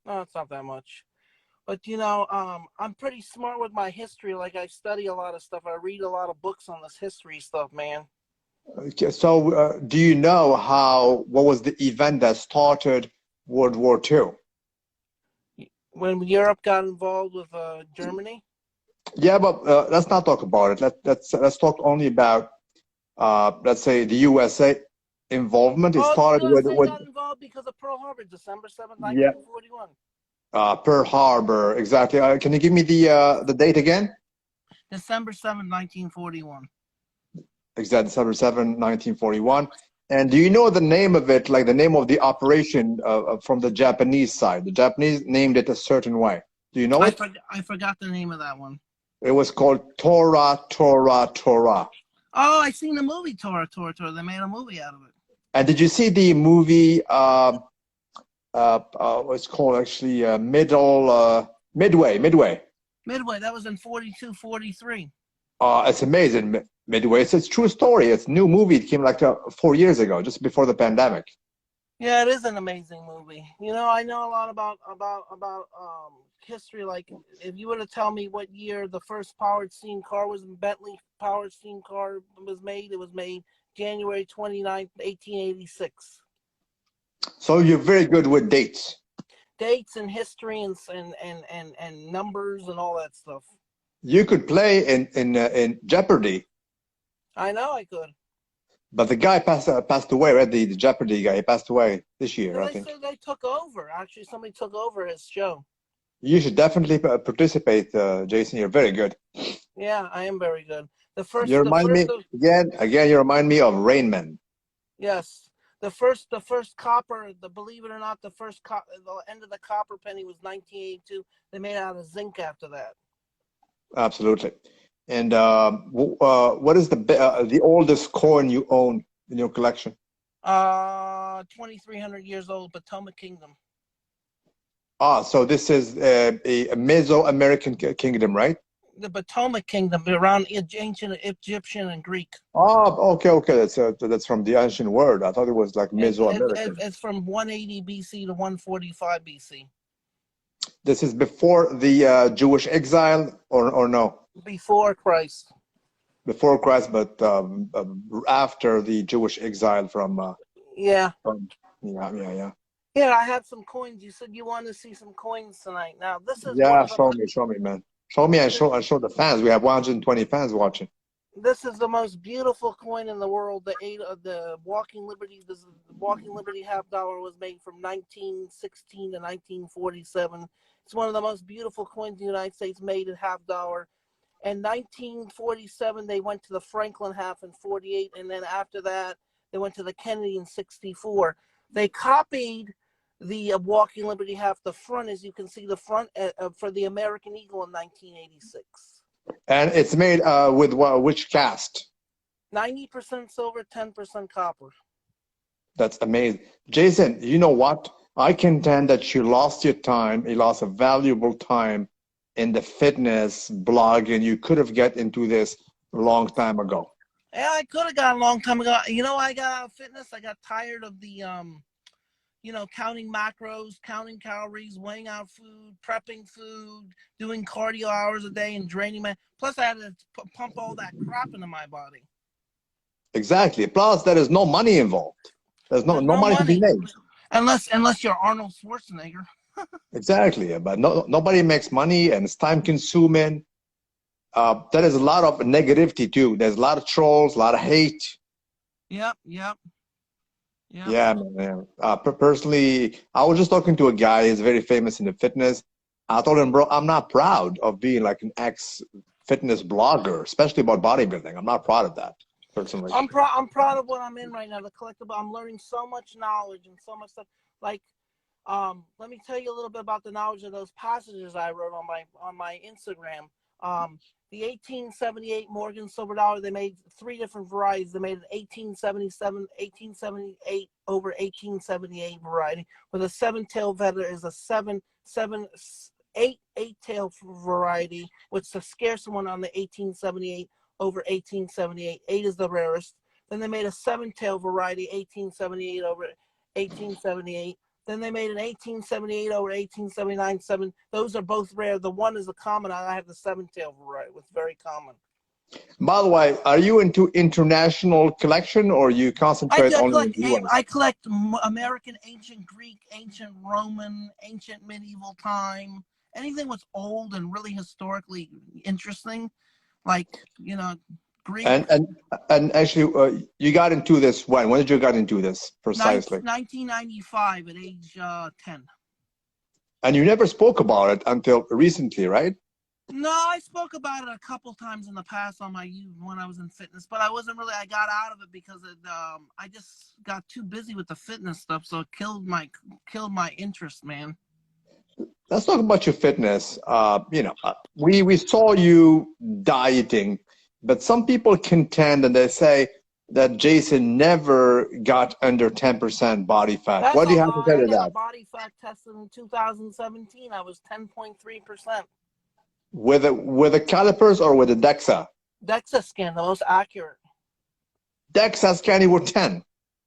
No, it's not that much. But I'm pretty smart with my history. Like I study a lot of stuff. I read a lot of books on this history stuff, man. Okay, so, do you know what was the event that started World War II? When Europe got involved with Germany. Yeah, but let's not talk about it. Let's talk only about let's say the USA involvement. It Oh, the started USA with got involved because of Pearl Harbor, December 7th, yeah, 1941. Pearl Harbor, exactly. Can you give me the date again? December 7th, 1941. Exactly, December 7, 1941. And do you know the name of it, like the name of the operation from the Japanese side? The Japanese named it a certain way. Do you know it? I forgot the name of that one. It was called Tora, Tora, Tora. Oh, I seen the movie Tora, Tora, Tora. They made a movie out of it. And did you see the movie? What's called actually Midway. Midway, that was in 42, 43. It's amazing. Midway. It's a true story. It's a new movie. It came like 4 years ago, just before the pandemic. Yeah, it is an amazing movie. I know a lot about history. Like, if you were to tell me what year the first powered steam car was, Bentley powered steam car was made, it was made January 29th, 1886. So you're very good with dates. Dates and history and numbers and all that stuff. You could play in Jeopardy, I know I could. but the guy passed away, right? The Jeopardy guy, he passed away this year, Yeah, I they think. said they took over. Actually, somebody took over his show. You should definitely participate, Jason. You're very good. Yeah, I am very good. You The remind first me again. You remind me of Rain Man. Yes, the first copper. Believe it or not, the end of the copper penny was 1982. They made it out of zinc after that. Absolutely. And what is the oldest coin you own in your collection? 2,300 years old, Potomac Kingdom. Ah, so this is a Mesoamerican kingdom, right? The Potomac Kingdom, around ancient Egyptian and Greek. Oh, okay, okay. That's from the ancient word. I thought it was like Mesoamerican. It's from 180 BC to 145 BC. This is before the Jewish exile, or no? Before Christ. Before Christ, but after the Jewish exile Yeah. yeah, yeah, yeah. Yeah, I have some coins. You said you wanted to see some coins tonight. Now, this is one Yeah, of the show me, man. Show me and show the fans. We have 120 fans watching. This is the most beautiful coin in the world. The Walking Liberty. The Walking Liberty half-dollar was made from 1916 to 1947. It's one of the most beautiful coins the United States made in half-dollar. In 1947, they went to the Franklin half in 48, and then after that, they went to the Kennedy in 64. They copied the Walking Liberty half, the front, as you can see, the front for the American Eagle in 1986. And it's made with which cast? 90% silver, 10% copper. That's amazing. Jason, you know what? I contend that you lost your time. You lost a valuable time in the fitness blog, and you could have get into this a long time ago. Yeah, I could have got a long time ago. I got out of fitness. I got tired of the counting macros, counting calories, weighing out food, prepping food, doing cardio hours a day, and draining my. Plus, I had to pump all that crap into my body. Exactly. Plus, there is no money involved. There's There's no no money to be money made. unless you're Arnold Schwarzenegger. Exactly. But nobody makes money, and it's time consuming. There is a lot of negativity too. There's a lot of trolls, a lot of hate. Yep. Yeah, man. Personally, I was just talking to a guy. He's very famous in the fitness. I told him, bro, I'm not proud of being like an ex-fitness blogger, especially about bodybuilding. I'm not proud of that, personally. I'm proud of what I'm in right now. The collectible. I'm learning so much knowledge and so much stuff. Like, let me tell you a little bit about the knowledge of those passages I wrote on my Instagram. The 1878 Morgan silver dollar, they made three different varieties. They made an 1877, 1878 over 1878 variety, where the seven-tail feather is a eight-tail variety, which is the scarce one on the 1878 over 1878. 8 is the rarest. Then they made a seven-tail variety, 1878 over 1878. Then they made an 1878 over 1879 7. Those are both rare. The one is the common. I have the seven-tail variety, which is very common. By the way, are you into international collection, or you concentrate only in the US? I collect American, ancient Greek, ancient Roman, ancient medieval time, anything that's old and really historically interesting, like Greek. And actually, you got into this when? When did you get into this precisely? 1995 at age 10. And you never spoke about it until recently, right? No, I spoke about it a couple times in the past on when I was in fitness, but I wasn't really. I got out of it because I just got too busy with the fitness stuff, so it killed my interest, man. Let's talk about your fitness. We saw you dieting, but some people contend and they say that Jason never got under 10% body fat. That's what do you a have to lie. say I to got a that? body fat tested in 2017. I was 10.3%. With the calipers or with the DEXA? DEXA scan, the most accurate. DEXA scan, you were 10.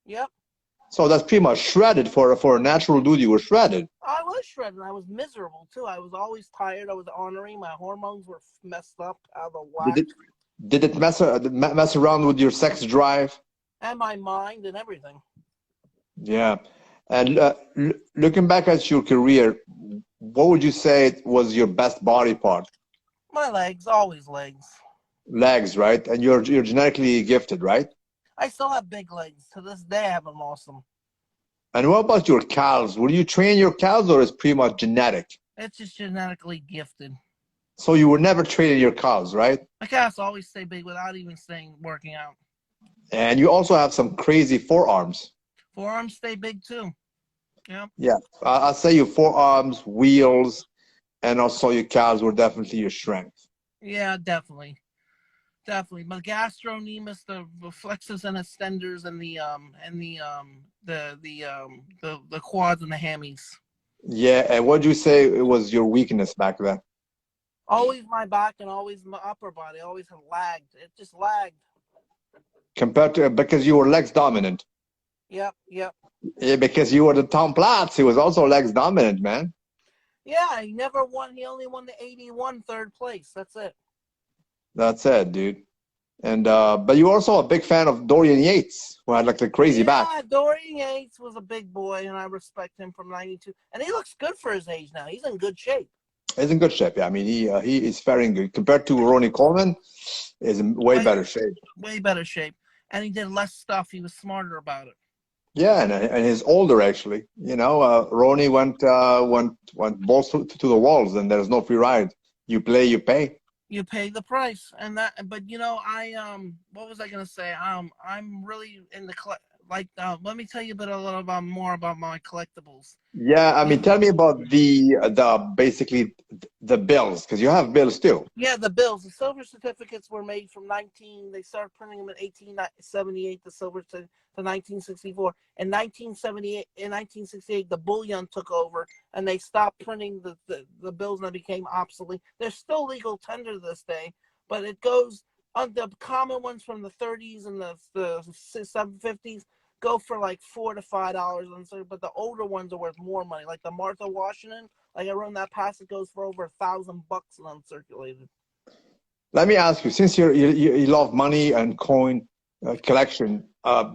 Yep. So that's pretty much shredded for a natural dude. You were shredded. I was shredded. I was miserable too. I was always tired. I was ornery. My hormones were messed up, out of the whack. Did it mess around with your sex drive? And my mind and everything. Yeah. And looking back at your career, what would you say was your best body part? My legs, always legs. Legs, right? And you're genetically gifted, right? I still have big legs. To this day, I haven't lost them. And what about your calves? Will you train your calves, or is it pretty much genetic? It's just genetically gifted. So you were never training your calves, right? My calves always stay big without even working out. And you also have some crazy forearms. Forearms stay big too. Yeah. Yeah. I'll say your forearms, wheels, and also your calves were definitely your strength. Yeah, definitely. Definitely. My gastrocnemius, the flexors and extenders, and the quads and the hammies. Yeah, and what would you say was your weakness back then? Always my back and always my upper body. Always lagged. It just lagged. Compared to, because you were legs dominant. Yep. Yeah, because you were the Tom Platz. He was also legs dominant, man. Yeah, he never won. He only won the 81 third place. That's it. That's it, dude. And but you're also a big fan of Dorian Yates, who had like the crazy back. Yeah, Dorian Yates was a big boy, and I respect him from '92. And he looks good for his age now. He's in good shape. He's in good shape. Yeah, I mean he is faring good compared to Ronnie Coleman. Is in way better shape. Way better shape, and he did less stuff. He was smarter about it. Yeah, and he's older actually. Ronnie went balls to the walls, and there's no free ride. You play, you pay. You pay the price, and that. But what was I gonna say? I'm really in the let me tell you a little bit more about my collectibles. Yeah, I mean, tell me about basically the bills, because you have bills too. Yeah, the bills. The silver certificates were made from they started printing them in 1878, the silver to 1964. In 1968, the bullion took over, and they stopped printing the bills, and they became obsolete. They're still legal tender to this day, but it goes on the common ones from the 30s and the 750s go for like $4 to $5, but the older ones are worth more money. Like the Martha Washington, like I wrote in that passage, goes for over $1,000 and uncirculated. Let me ask you, since you love money and coin collection,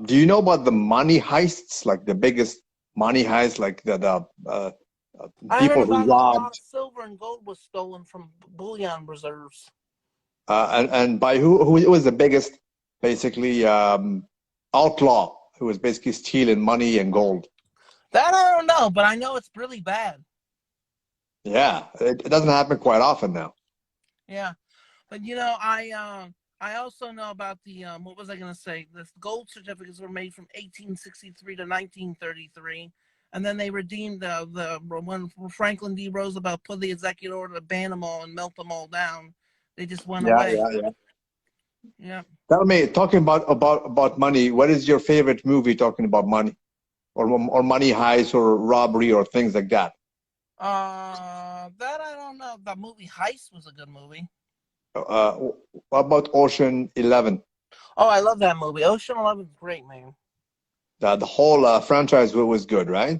do you know about the money heists, like the biggest money heists, like the people who robbed? A lot of silver and gold was stolen from bullion reserves. And by who was the biggest, basically, outlaw who was basically stealing money and gold? That I don't know, but I know it's really bad. Yeah, it doesn't happen quite often now. Yeah, but I also know about the what was I going to say? The gold certificates were made from 1863 to 1933, and then they redeemed when Franklin D. Roosevelt put the executive order to ban them all and melt them all down. They just went away. Yeah. Tell me, talking about money, what is your favorite movie talking about money, or money heist, or robbery, or things like that? That I don't know. The movie Heist was a good movie. What about Ocean 11? Oh, I love that movie. Ocean 11 is great, man. The whole franchise was good, right?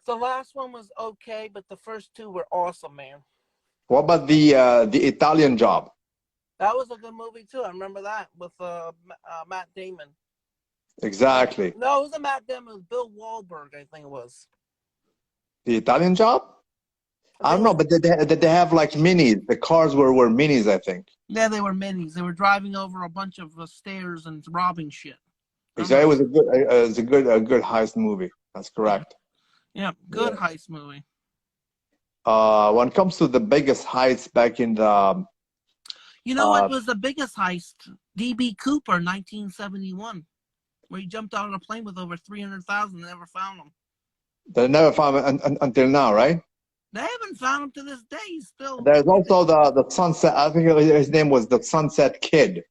The last one was okay, but the first two were awesome, man. What about the Italian Job? That was a good movie too. I remember that with Matt Damon. Exactly. No, it wasn't Matt Damon. It was Bill Wahlberg, I think it was. The Italian Job? I don't know, but they have like minis. The cars were minis, I think. Yeah, they were minis. They were driving over a bunch of stairs and robbing shit. Exactly. It was a good heist movie. That's correct. Yeah, good heist movie. When it comes to the biggest heists back in the You know what was the biggest heist? D.B. Cooper, 1971, where he jumped out on a plane with over 300,000 and never found him. They never found him until now, right? They haven't found him to this day. He's still. There's also the Sunset. I think his name was the Sunset Kid.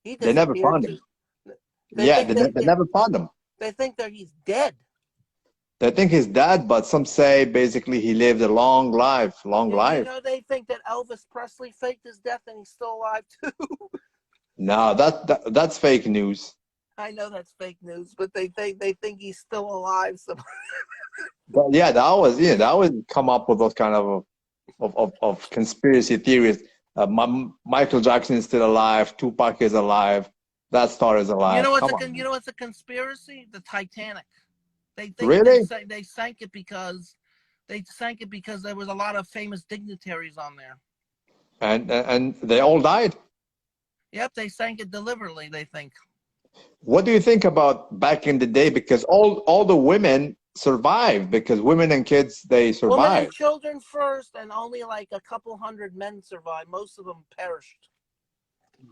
They never found him. They never found him. They think that he's dead. They think he's dead, but some say basically he lived a long life. You know, they think that Elvis Presley faked his death and he's still alive too. No, that's fake news. I know that's fake news, but they think he's still alive. So. But yeah, that was come up with those kind of conspiracy theories. Michael Jackson is still alive. Tupac is alive. That star is alive. You know what's a conspiracy? The Titanic. They think really? they sank it because there was a lot of famous dignitaries on there. And they all died. Yep, they sank it deliberately, they think. What do you think about back in the day? Because all the women survived, because women and kids, they survived. Women and children first, and only like a couple hundred men survived. Most of them perished.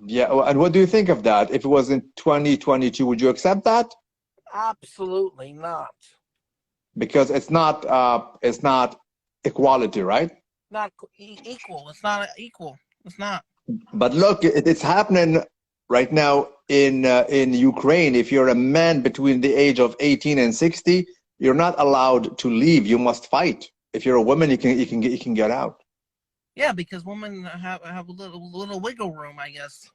Yeah, and what do you think of that? If it was in 2022, would you accept that? Absolutely not. Because it's not equality, right? Not equal. It's not equal. It's not. But look, it's happening right now in Ukraine. If you're a man between the age of 18 and 60, you're not allowed to leave. You must fight. If you're a woman, you can get out. Yeah, because women have a little wiggle room, I guess.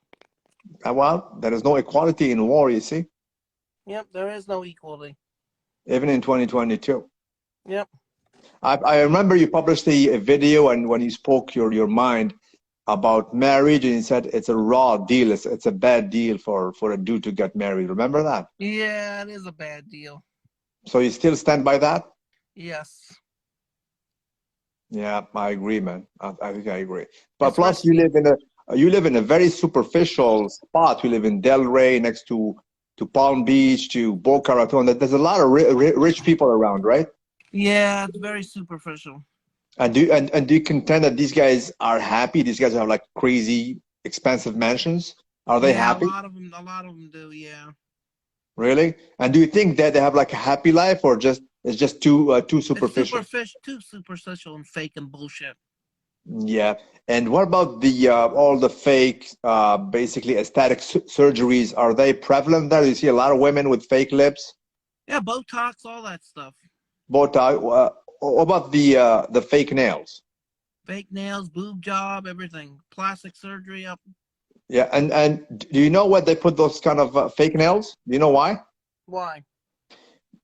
Well, there is no equality in war, you see. Yep, there is no equality. Even in 2022. Yep. I remember you published a video, and when you spoke your mind about marriage, and you said it's a raw deal. It's a bad deal for a dude to get married. Remember that? Yeah, it is a bad deal. So you still stand by that? Yes. Yeah, I agree, man. I think I agree. But plus, you live in a very superficial spot. You live in Delray, next to Palm Beach, to Boca Raton. There's a lot of rich people around, right? Yeah, it's very superficial. And do you contend that these guys are happy? These guys have like crazy expensive mansions. Are they happy? A lot of them do. Yeah. Really? And do you think that they have like a happy life, or it's just too superficial? Too superficial and fake and bullshit. Yeah. And what about the all the fake, basically aesthetic surgeries? Are they prevalent there? You see a lot of women with fake lips. Yeah, Botox, all that stuff. Botox. What about the fake nails? Fake nails, boob job, everything. Plastic surgery up. Yeah, and do you know why they put those kind of fake nails? Do you know why? Why?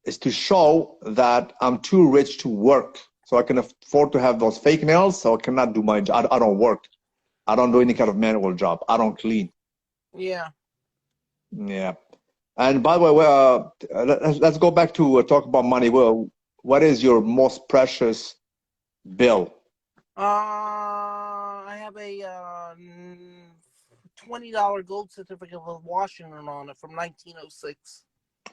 It's to show that I'm too rich to work, so I can afford to have those fake nails. So I cannot do my job. I don't work. I don't do any kind of manual job. I don't clean. Yeah. Yeah. And by the way, let's go back to talk about money. Well, what is your most precious bill? I have a $20 gold certificate with Washington on it from 1906.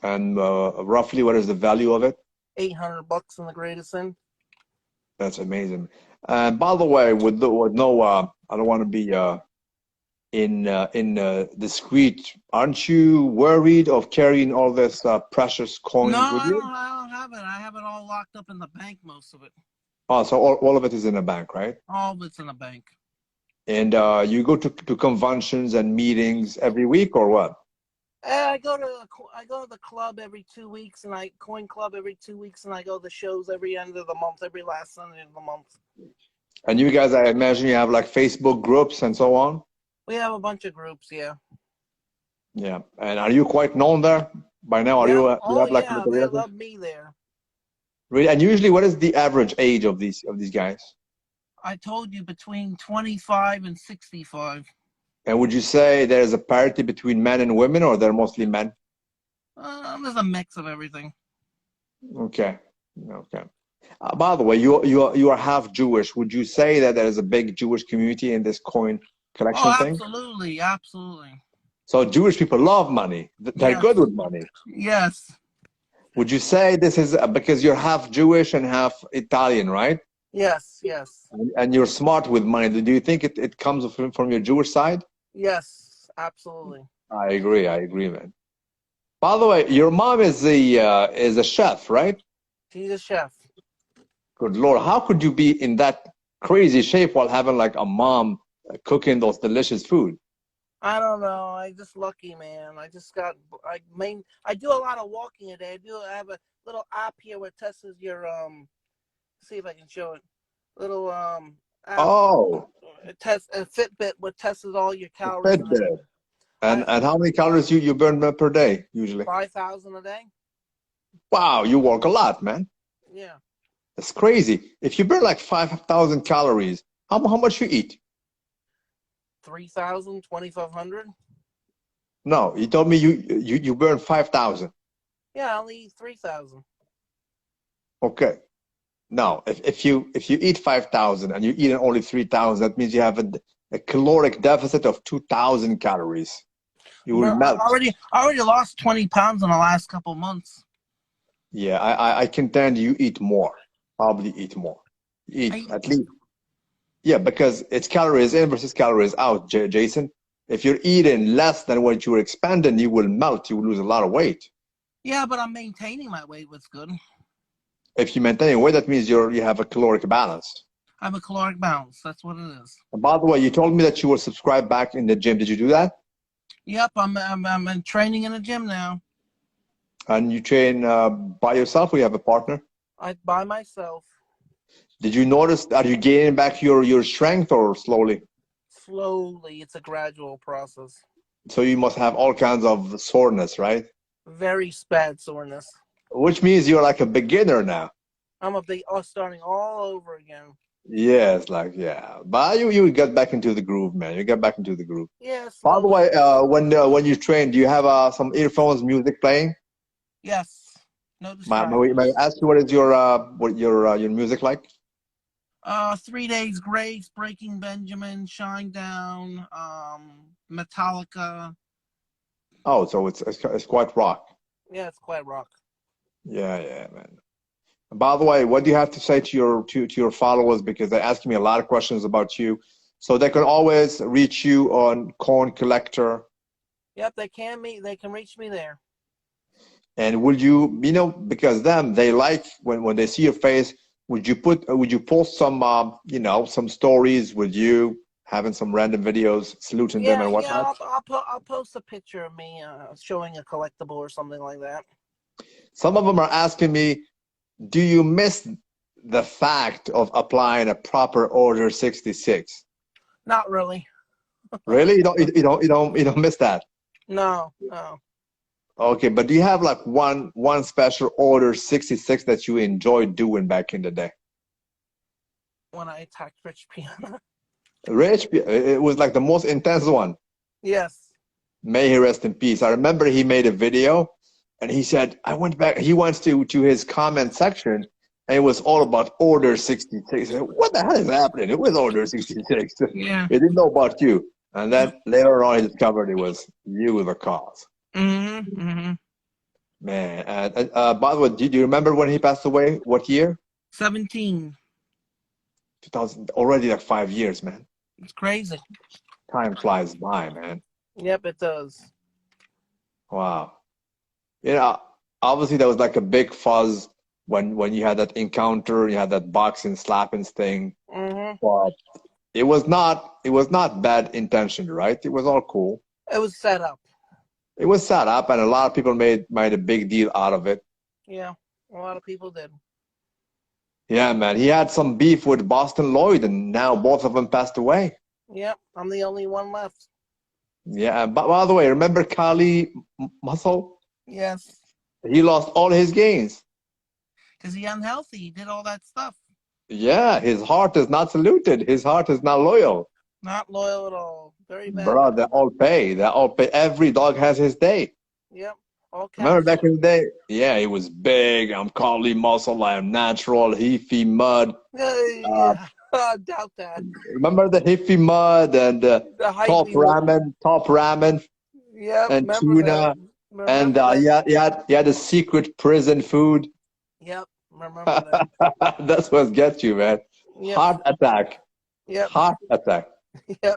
And roughly, what is the value of it? $800 in the greatest end. That's amazing. And by the way, with no, I don't want to be discreet. Aren't you worried of carrying all this precious coins with you? No, I don't have it. I have it all locked up in the bank, most of it. Oh, so all of it is in a bank, right? All of it's in a bank. And you go to conventions and meetings every week, or what? I go to the club every 2 weeks, and coin club every 2 weeks, and I go to the shows every end of the month, every last Sunday of the month. And you guys, I imagine you have like Facebook groups and so on? We have a bunch of groups, yeah. Yeah. And are you quite known there by now? Are you? They love me there. Really? And usually, what is the average age of these guys? I told you between 25 and 65. And would you say there's a parity between men and women, or they're mostly men? There's a mix of everything. Okay. Okay. By the way, you are half Jewish. Would you say that there is a big Jewish community in this coin collection Oh, thing? absolutely, absolutely. So Jewish people love money. They're Yes, good with money. yes, Would you say this is because you're half Jewish and half Italian, right? yes, yes, And you're smart with money. Do you think it comes from your Jewish side? yes, absolutely. I agree, man. By the way, your mom is a chef, right? She's a chef. Good Lord, how could you be in that crazy shape while having like a mom cooking those delicious food? I don't know. I just lucky, man. I just got. I do a lot of walking a day. I have a little app here where it tests your See if I can show it. Little app. Oh, It tests a Fitbit, which tests all your calories. Fitbit. I And how many calories you burn per day usually? 5,000 a day. Wow, you work a lot, man. Yeah, That's crazy. If you burn like 5,000 calories, how much you eat? 3,000, 2,500. No, you told me you burn 5,000. Yeah, I only eat 3,000. Okay. Now, if you eat 5,000 and you eat only 3,000, that means you have a caloric deficit of 2,000 calories. You will No, melt. I already lost 20 pounds in the last couple months. Yeah, I contend you eat more. Probably eat more. Eat at least. Yeah, because it's calories in versus calories out, Jason. If you're eating less than what you're expending, you will melt. You will lose a lot of weight. Yeah, but I'm maintaining my weight. What's good? If you maintain weight, that means you have a caloric balance. I have a caloric balance. That's what it is. And by the way, you told me that you were subscribed back in the gym. Did you do that? Yep, I'm in training in a gym now. And you train by yourself or you have a partner? I by myself. Did you notice, are you gaining back your strength or slowly? Slowly, it's a gradual process. So you must have all kinds of soreness, right? Very bad soreness. Which means you're like a beginner now. I'm starting all over again. Yes, like yeah. But you get back into the groove, man. You get back into the groove. Yeah, By the slowly. way, when you train, do you have some earphones, music playing? Yes. No May I distractions. ask you what your music like? 3 Days Grace, Breaking Benjamin, Shine Down, Metallica. Oh, so it's quite rock. Yeah, it's quite rock. Yeah, man. By the way, what do you have to say to your followers? Because they're asking me a lot of questions about you. So they can always reach you on Coin Collector. Yep, they can reach me there. And would because they like when they see your face, would you post some some stories with you having some random videos saluting them Yeah, and yeah, whatnot? I'll post a picture of me showing a collectible or something like that. Some of them are asking me, do you miss the fact of applying a proper Order 66? Not really. Really? You don't miss that? No, no. Okay, but do you have like one special Order 66 that you enjoyed doing back in the day? When I attacked Rich Piana. Rich, it was like the most intense one. Yes. May he rest in peace. I remember he made a video and he said, I went back, he went to his comment section and it was all about Order 66. I said, what the hell is happening? It was Order 66. Yeah. He didn't know about you. And then later on he discovered it was you the cause. Mm-hmm. Mm-hmm. Man, by the way, do you remember when he passed away? What year? 17. 2000, already like 5 years, man. It's crazy. Time flies by, man. Yep, it does. Wow. Obviously there was like a big fuzz when you had that encounter, you had that boxing slapping thing. Mm-hmm. But it was not bad intention, right? It was all cool. It was set up. It was set up and a lot of people made a big deal out of it. Yeah, a lot of people did. Yeah, man. He had some beef with Boston Lloyd and now both of them passed away. Yep, I'm the only one left. Yeah, but by the way, remember Kali Muscle? Yes. He lost all his gains. Because he unhealthy. He did all that stuff. Yeah, his heart is not saluted. His heart is not loyal. Not loyal at all. Very bad. Bro, they all pay. They all pay. Every dog has his day. Yep. All Remember caps. back in the day? Yeah, he was big. I'm Carly muscle. I'm natural. Heafy mud. Yeah. I doubt that. Remember the Hiffy mud and The hype. top ramen Yep. and Remember that. tuna and Remember that. he had a secret prison food. Yep. Remember that. That's what gets you, man. Yep. Heart attack. Yep. Heart attack. Yep.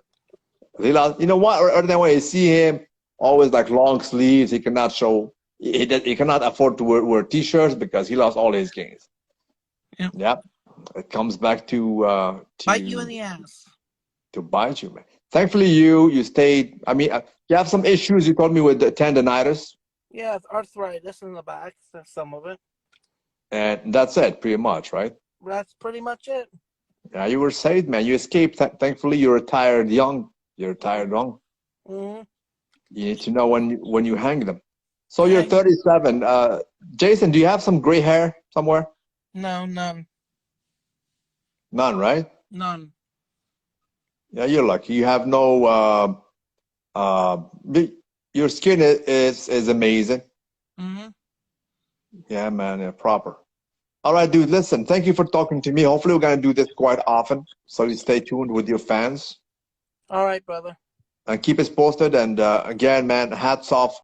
He lost, you know what? Or that way, you see him always like long sleeves. He cannot show. He cannot afford to wear t-shirts because he lost all his gains. Yep. Yeah, it comes back to Bite you in the ass. to bite you, man. Thankfully, you stayed. I mean, you have some issues. You told me with the tendonitis. Yeah, it's arthritis in the back. That's some of it. And that's it, pretty much, right? That's pretty much it. Yeah, you were saved, man. You escaped. Thankfully, you retired young. You retired young. Mm-hmm. You need to know when you hang them. So you're Yeah. 37. Jason, do you have some gray hair somewhere? No, none. None, right? None. Yeah, you're lucky. You have no. Your skin is amazing. Mm-hmm. Yeah, man. Yeah, proper. All right, dude. Listen, thank you for talking to me. Hopefully, we're gonna do this quite often. So you stay tuned with your fans All right, brother. and keep us posted. And again, man, hats off